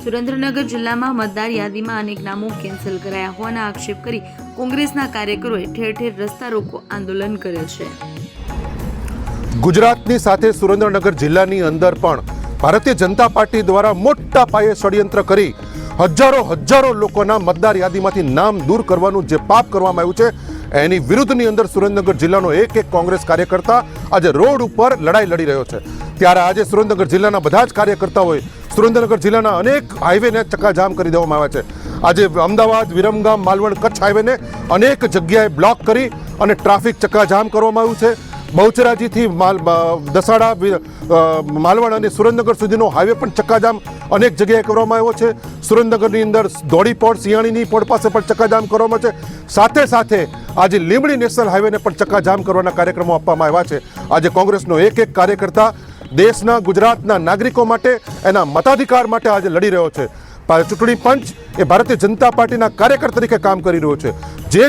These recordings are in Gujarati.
સુરેન્દ્રનગર જિલ્લામાં મતદાર યાદીમાં અનેક નામો કેન્સલ કરાયા હોવાના આક્ષેપ કરી કોંગ્રેસના કાર્યકરોએ ઠેર ઠેર રસ્તા રોકો આંદોલન કર્યું છે। ગુજરાતની સાથે સુરેન્દ્રનગર જિલ્લાની અંદર પણ ભારતીય જનતા પાર્ટી દ્વારા મોટા પાયે ષડયંત્ર કરી હજારો લોકોના મતદાર યાદીમાંથી નામ દૂર કરવાનું જે પાપ કરવામાં આવ્યું છે, એની વિરુદ્ધની અંદર સુરેન્દ્રનગર જિલ્લાનો એક કોંગ્રેસ કાર્યકર્તા આજે રોડ ઉપર લડાઈ લડી રહ્યો છે। ત્યારે આજે સુરેન્દ્રનગર જિલ્લાના બધા જ કાર્યકર્તાઓએ સુરેન્દ્રનગર જિલ્લાના અનેક હાઈવેને ચક્કાજામ કરી દેવામાં આવ્યા છે। આજે અમદાવાદ, વિરમગામ, માલવણ, કચ્છ હાઈવેને અનેક જગ્યાએ બ્લોક કરી અને ટ્રાફિક ચક્કાજામ કરવામાં આવ્યું છે। બહુચરાજીથી દસાડા, માલવણ અને સુરેન્દ્રનગર સુધીનો હાઈવે પણ ચક્કાજામ અનેક જગ્યાએ કરવામાં આવ્યો છે। સુરેન્દ્રનગરની અંદર ધોળીપોળ, સિયાણીની પોળ પાસે પણ ચક્કાજામ કરવામાં છે। સાથે આજે લીંબડી નેશનલ હાઈવેને પણ ચક્કાજામ કરવાના કાર્યક્રમો આપવામાં આવ્યા છે। આજે કોંગ્રેસનો એક કાર્યકર્તા દેશના, ગુજરાતના નાગરિકો માટે, એના મતાધિકાર માટે આજે લડી રહ્યો છે। ચૂંટણી પંચ એ ભારતીય જનતા પાર્ટીના કાર્યકર તરીકે કામ કરી રહ્યો છે।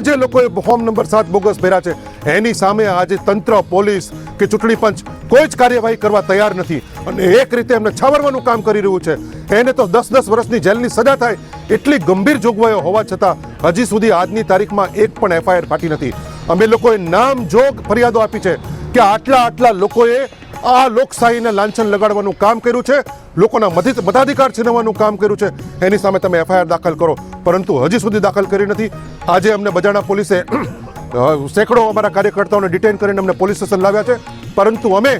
જે લોકોએ ફોર્મ નંબર 7 બોગસ ભર્યા છે એની સામે આજે તંત્ર, પોલીસ કે ચૂંટણી પંચ કોઈ જ કાર્યવાહી કરવા તૈયાર નથી અને એક રીતે એમને છાવરવાનું કામ કરી રહ્યું છે। એને તો 10 વર્ષની જેલની સજા થાય એટલી ગંભીર જોગવાઈઓ હોવા છતાં હજી સુધી આજની તારીખમાં એક પણ એફઆઈઆર ફાટી નથી। અમે લોકોએ નામજોગ ફરિયાદો આપી છે કે આટલા લોકોએ આ લોકશાહીને લાંછન લગાડવાનું કામ કર્યું છે, લોકોના મતાધિકાર છીનવવાનું કામ કર્યું છે, એની સામે તમે એફઆઈઆર દાખલ કરો, પરંતુ હજી સુધી દાખલ કરી નથી। આજે અમને બજાણા પોલીસે સેંકડો અમારા કાર્યકર્તાઓને ડિટેન કરીને અમને પોલીસ સ્ટેશન લાવ્યા છે, પરંતુ અમે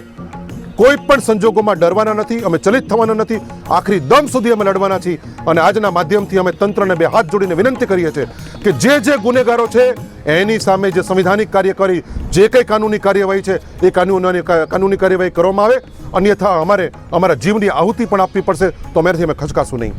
કોઈ પણ સંજોગોમાં ડરવાના નથી, અમે ચલિત થવાના નથી, આખરી દમ સુધી અમે લડવાના છીએ। અને આજના માધ્યમથી અમે તંત્રને બે હાથ જોડીને વિનંતી કરીએ છીએ કે જે ગુનેગારો છે એની સામે જે સંવિધાનિક કાર્ય કરી જે કંઈ કાનૂની કાર્યવાહી છે એ કાનૂની કાર્યવાહી કરવામાં આવે, અન્યથા અમારે અમારા જીવની આહુતિ પણ આપવી પડશે, તો અમારાથી અમે ખચકાશું નહીં।